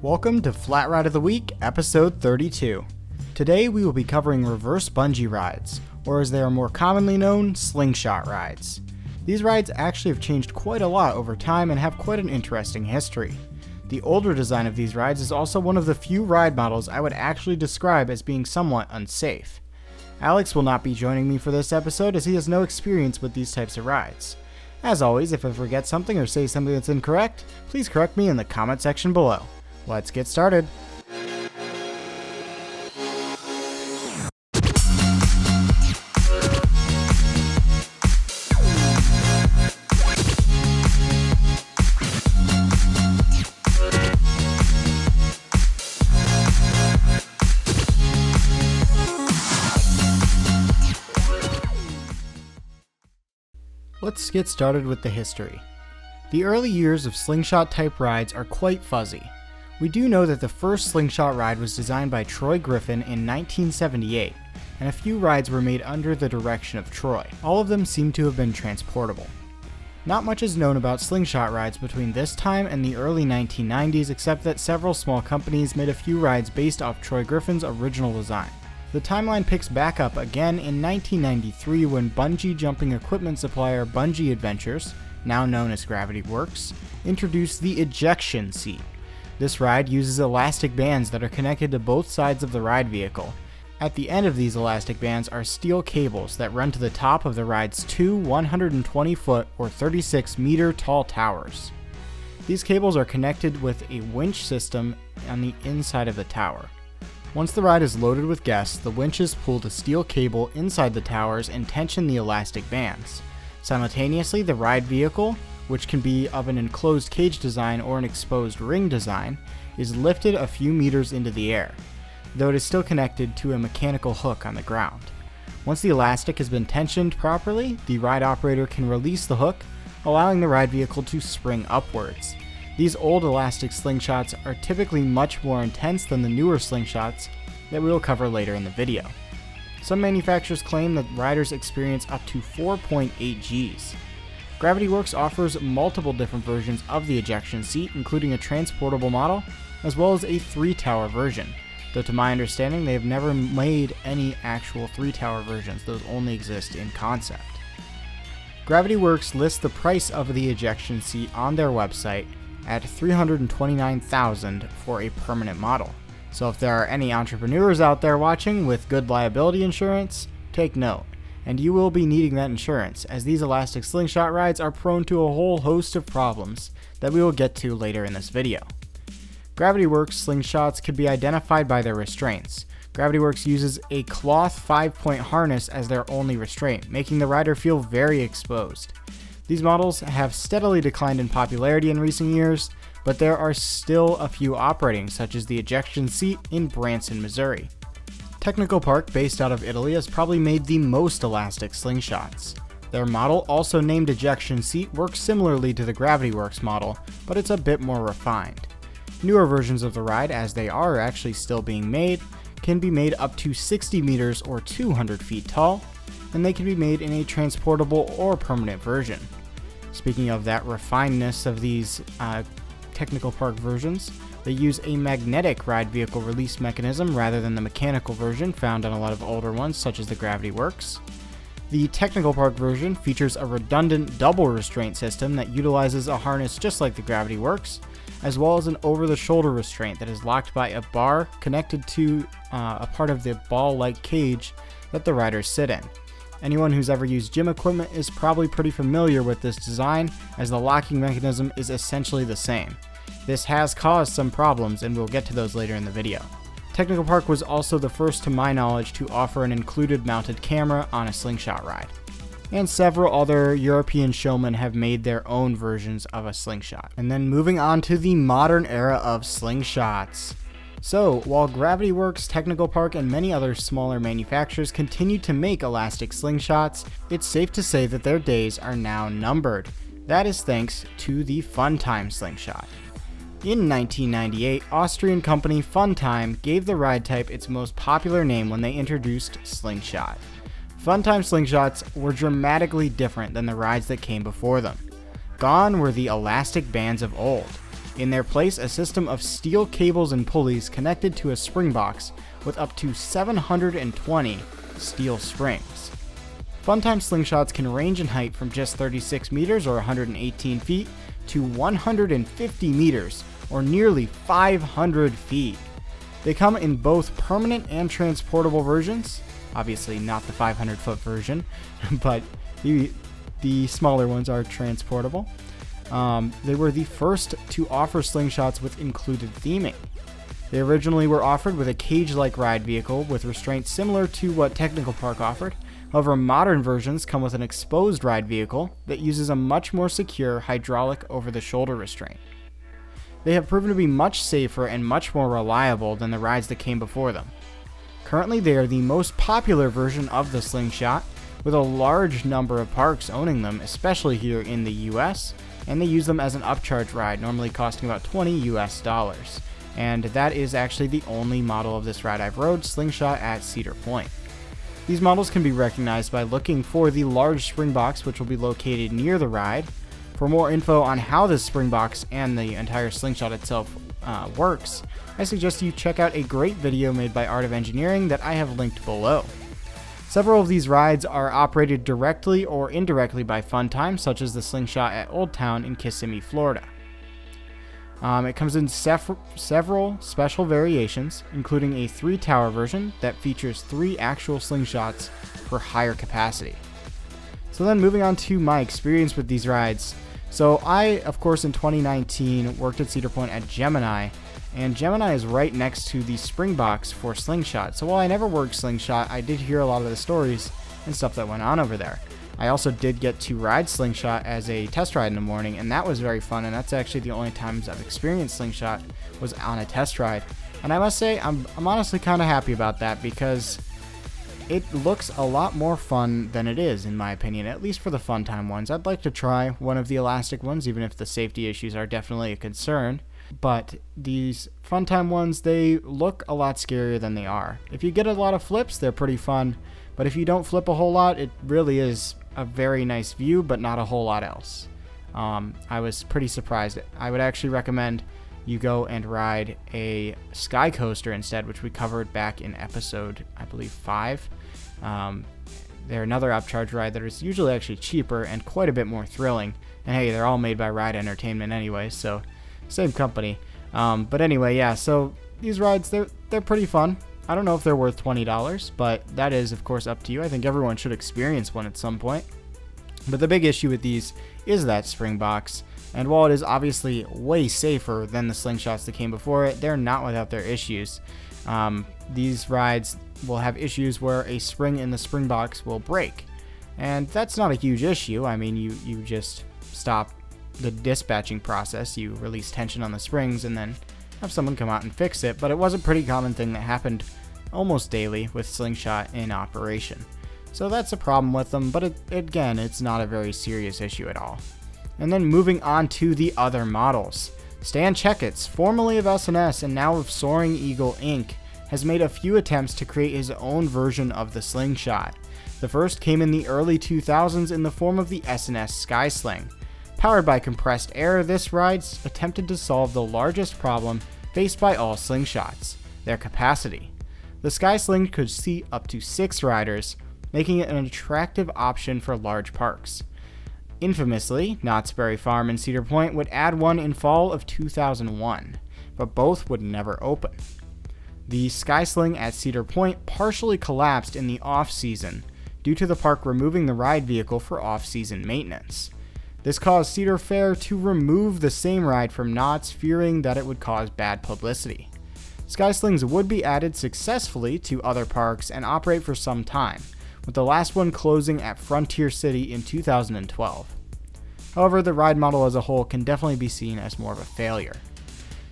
Welcome to Flat Ride of the Week, episode 32. Today we will be covering reverse bungee rides, or as they are more commonly known, SlingShot rides. These rides actually have changed quite a lot over time and have quite an interesting history. The older design of these rides is also one of the few ride models I would actually describe as being somewhat unsafe. Alex will not be joining me for this episode as he has no experience with these types of rides. As always, if I forget something or say something that's incorrect, please correct me in the comment section below. Let's get started. Let's get started with the history. The early years of SlingShot type rides are quite fuzzy. We do know that the first SlingShot ride was designed by Troy Griffin in 1978, and a few rides were made under the direction of Troy. All of them seem to have been transportable. Not much is known about SlingShot rides between this time and the early 1990s, except that several small companies made a few rides based off Troy Griffin's original design. The timeline picks back up again in 1993 when bungee jumping equipment supplier Bungee Adventures, now known as Gravity Works, introduced the ejection seat. This ride uses elastic bands that are connected to both sides of the ride vehicle. At the end of these elastic bands are steel cables that run to the top of the ride's two 120-foot or 36-meter tall towers. These cables are connected with a winch system on the inside of the tower. Once the ride is loaded with guests, the winches pull the steel cable inside the towers and tension the elastic bands. Simultaneously, the ride vehicle, which can be of an enclosed cage design or an exposed ring design, is lifted a few meters into the air, though it is still connected to a mechanical hook on the ground. Once the elastic has been tensioned properly, the ride operator can release the hook, allowing the ride vehicle to spring upwards. These old elastic slingshots are typically much more intense than the newer slingshots that we will cover later in the video. Some manufacturers claim that riders experience up to 4.8 Gs. Gravity Works offers multiple different versions of the ejection seat, including a transportable model, as well as a 3-tower version, though to my understanding they have never made any actual 3-tower versions, those only exist in concept. Gravity Works lists the price of the ejection seat on their website at $329,000 for a permanent model. So if there are any entrepreneurs out there watching with good liability insurance, take note. And you will be needing that insurance, as these elastic slingshot rides are prone to a whole host of problems that we will get to later in this video. Gravity Works slingshots can be identified by their restraints. Gravity Works uses a cloth 5-point harness as their only restraint, making the rider feel very exposed. These models have steadily declined in popularity in recent years, but there are still a few operating, such as the ejection seat in Branson, Missouri. Technical Park, based out of Italy, has probably made the most elastic slingshots. Their model, also named ejection seat, works similarly to the Gravity Works model, but it's a bit more refined. Newer versions of the ride, as they are actually still being made, can be made up to 60 meters or 200 feet tall, and they can be made in a transportable or permanent version. Speaking of that refinedness of these Technical Park versions, they use a magnetic ride vehicle release mechanism rather than the mechanical version found on a lot of older ones such as the Gravity Works. The Technical Park version features a redundant double restraint system that utilizes a harness just like the Gravity Works, as well as an over-the-shoulder restraint that is locked by a bar connected to a part of the ball-like cage that the riders sit in. Anyone who's ever used gym equipment is probably pretty familiar with this design, as the locking mechanism is essentially the same. This has caused some problems, and we'll get to those later in the video. Technical Park was also the first to my knowledge to offer an included mounted camera on a slingshot ride. And several other European showmen have made their own versions of a slingshot. And then moving on to the modern era of slingshots. So, while Gravity Works, Technical Park, and many other smaller manufacturers continue to make elastic slingshots, it's safe to say that their days are now numbered. That is thanks to the Funtime slingshot. In 1998, Austrian company Funtime gave the ride type its most popular name when they introduced SlingShot. Funtime slingshots were dramatically different than the rides that came before them. Gone were the elastic bands of old. In their place, a system of steel cables and pulleys connected to a spring box with up to 720 steel springs. Funtime slingshots can range in height from just 36 meters or 118 feet to 150 meters or nearly 500 feet. They come in both permanent and transportable versions. Obviously not the 500-foot version, but the smaller ones are transportable. They were the first to offer slingshots with included theming. They originally were offered with a cage-like ride vehicle with restraints similar to what Technical Park offered. However, modern versions come with an exposed ride vehicle that uses a much more secure hydraulic over-the-shoulder restraint. They have proven to be much safer and much more reliable than the rides that came before them. Currently, they are the most popular version of the Slingshot, with a large number of parks owning them, especially here in the US, and they use them as an upcharge ride, normally costing about $20 US. And that is actually the only model of this ride I've rode, Slingshot at Cedar Point. These models can be recognized by looking for the large spring box, which will be located near the ride. For more info on how this spring box and the entire Slingshot itself works, I suggest you check out a great video made by Art of Engineering that I have linked below. Several of these rides are operated directly or indirectly by Funtime, such as the Slingshot at Old Town in Kissimmee, Florida. It comes in several special variations, including a 3-tower version that features 3 actual slingshots for higher capacity. So then moving on to my experience with these rides. So I, of course, in 2019 worked at Cedar Point at Gemini, and Gemini is right next to the spring box for Slingshot. So while I never worked Slingshot, I did hear a lot of the stories and stuff that went on over there. I also did get to ride Slingshot as a test ride in the morning, and that was very fun, and that's actually the only times I've experienced Slingshot was on a test ride. And I must say, I'm honestly kind of happy about that, because it looks a lot more fun than it is, in my opinion, at least for the Funtime ones. I'd like to try one of the elastic ones, even if the safety issues are definitely a concern. But these Funtime ones, they look a lot scarier than they are. If you get a lot of flips, they're pretty fun. But if you don't flip a whole lot, it really is a very nice view, but not a whole lot else. I was pretty surprised. I would actually recommend you go and ride a Sky Coaster instead, which we covered back in episode, I believe, 5. They're another upcharge ride that is usually actually cheaper and quite a bit more thrilling. And hey, they're all made by Ride Entertainment anyway, so same company. But anyway, yeah, so these rides, they're pretty fun. I don't know if they're worth $20, but that is, of course, up to you. I think everyone should experience one at some point. But the big issue with these is that spring box. And while it is obviously way safer than the Slingshots that came before it, they're not without their issues. These rides will have issues where a spring in the spring box will break. And that's not a huge issue. I mean, you just stop the dispatching process. You release tension on the springs and then have someone come out and fix it. But it was a pretty common thing that happened almost daily with Slingshot in operation. So that's a problem with them, but again, it's not a very serious issue at all. And then moving on to the other models. Stan Checketts, formerly of S&S and now of Soaring Eagle Inc., has made a few attempts to create his own version of the Slingshot. The first came in the early 2000s in the form of the S&S Sky Sling. Powered by compressed air, this ride attempted to solve the largest problem faced by all Slingshots, their capacity. The Sky Sling could seat up to 6 riders, making it an attractive option for large parks. Infamously, Knott's Berry Farm and Cedar Point would add one in fall of 2001, but both would never open. The Sky Sling at Cedar Point partially collapsed in the off-season due to the park removing the ride vehicle for off-season maintenance. This caused Cedar Fair to remove the same ride from Knott's, fearing that it would cause bad publicity. Sky Slings would be added successfully to other parks and operate for some time, with the last one closing at Frontier City in 2012. However, the ride model as a whole can definitely be seen as more of a failure.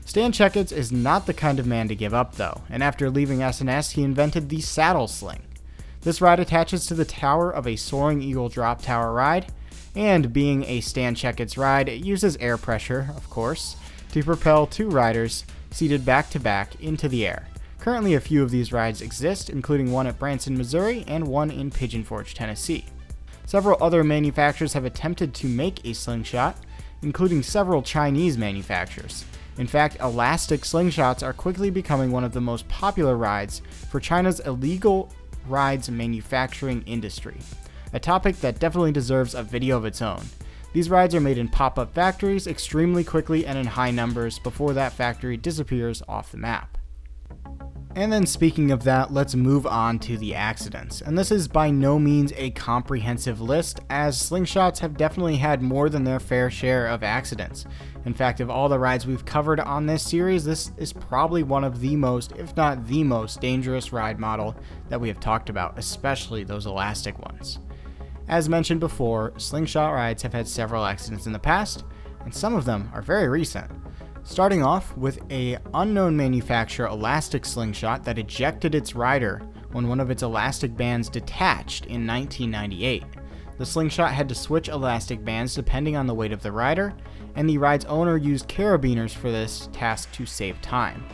Stan Checketts is not the kind of man to give up though, and after leaving S&S, he invented the Saddle Sling. This ride attaches to the tower of a Soaring Eagle drop tower ride, and being a Stan Checketts ride, it uses air pressure, of course, to propel 2 riders seated back to back into the air. Currently, a few of these rides exist, including one at Branson, Missouri, and one in Pigeon Forge, Tennessee. Several other manufacturers have attempted to make a Slingshot, including several Chinese manufacturers. In fact, elastic slingshots are quickly becoming one of the most popular rides for China's illegal rides manufacturing industry, a topic that definitely deserves a video of its own. These rides are made in pop-up factories extremely quickly and in high numbers before that factory disappears off the map. And then speaking of that, let's move on to the accidents. And this is by no means a comprehensive list, as slingshots have definitely had more than their fair share of accidents. In fact, of all the rides we've covered on this series, this is probably one of the most, if not the most, dangerous ride model that we have talked about, especially those elastic ones. As mentioned before, slingshot rides have had several accidents in the past, and some of them are very recent. Starting off with an unknown manufacturer elastic slingshot that ejected its rider when one of its elastic bands detached in 1998. The slingshot had to switch elastic bands depending on the weight of the rider, and the ride's owner used carabiners for this task to save time.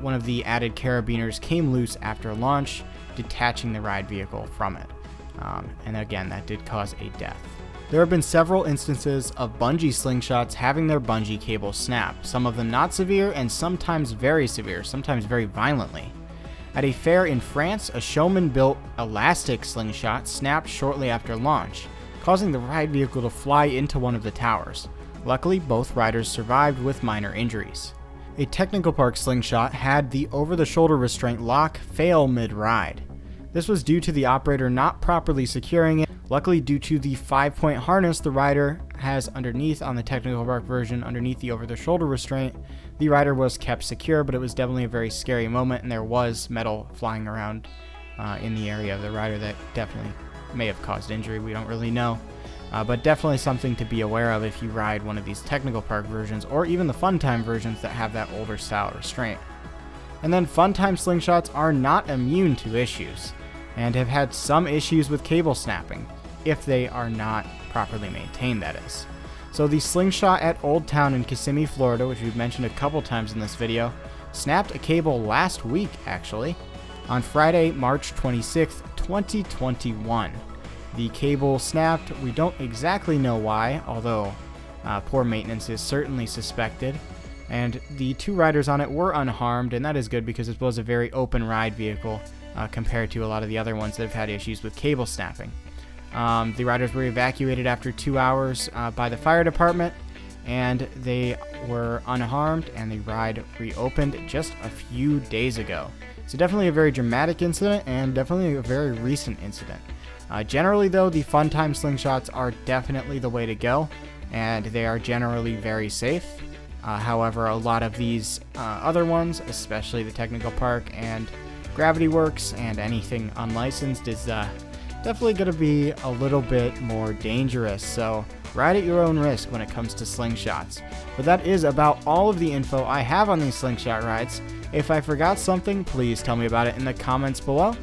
One of the added carabiners came loose after launch, detaching the ride vehicle from it. And again, that did cause a death. There have been several instances of bungee slingshots having their bungee cable snap, some of them not severe and sometimes very severe, sometimes very violently. At a fair in France, a showman-built elastic slingshot snapped shortly after launch, causing the ride vehicle to fly into one of the towers. Luckily, both riders survived with minor injuries. A technical park slingshot had the over-the-shoulder restraint lock fail mid-ride. This was due to the operator not properly securing it. Luckily, due to the 5-point harness the rider has underneath on the technical park version, underneath the over-the-shoulder restraint, the rider was kept secure, but it was definitely a very scary moment, and there was metal flying around in the area of the rider that definitely may have caused injury. We don't really know, but definitely something to be aware of if you ride one of these technical park versions, or even the fun time versions that have that older style restraint. And then fun time slingshots are not immune to issues, and have had some issues with cable snapping, if they are not properly maintained, that is. So the slingshot at Old Town in Kissimmee, Florida, which we've mentioned a couple times in this video, snapped a cable last week, actually, on Friday, March 26th, 2021. The cable snapped. We don't exactly know why, although poor maintenance is certainly suspected. And the two riders on it were unharmed, and that is good because it was a very open ride vehicle compared to a lot of the other ones that have had issues with cable snapping. The riders were evacuated after 2 hours by the fire department, and they were unharmed, and the ride reopened just a few days ago. So definitely a very dramatic incident, and definitely a very recent incident. Generally though, the fun time slingshots are definitely the way to go, and they are generally very safe. However, a lot of these other ones, especially the technical park and Gravity Works and anything unlicensed, is definitely going to be a little bit more dangerous, so ride at your own risk when it comes to slingshots. But that is about all of the info I have on these slingshot rides. If I forgot something, please tell me about it in the comments below.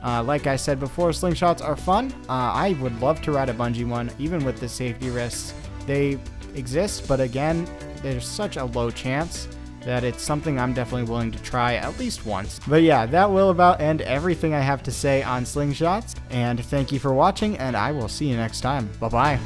Like I said before, slingshots are fun. I would love to ride a bungee one, even with the safety risks. They exist, but again, there's such a low chance that it's something I'm definitely willing to try at least once. But yeah, that will about end everything I have to say on slingshots, and thank you for watching, and I will see you next time. Bye-bye.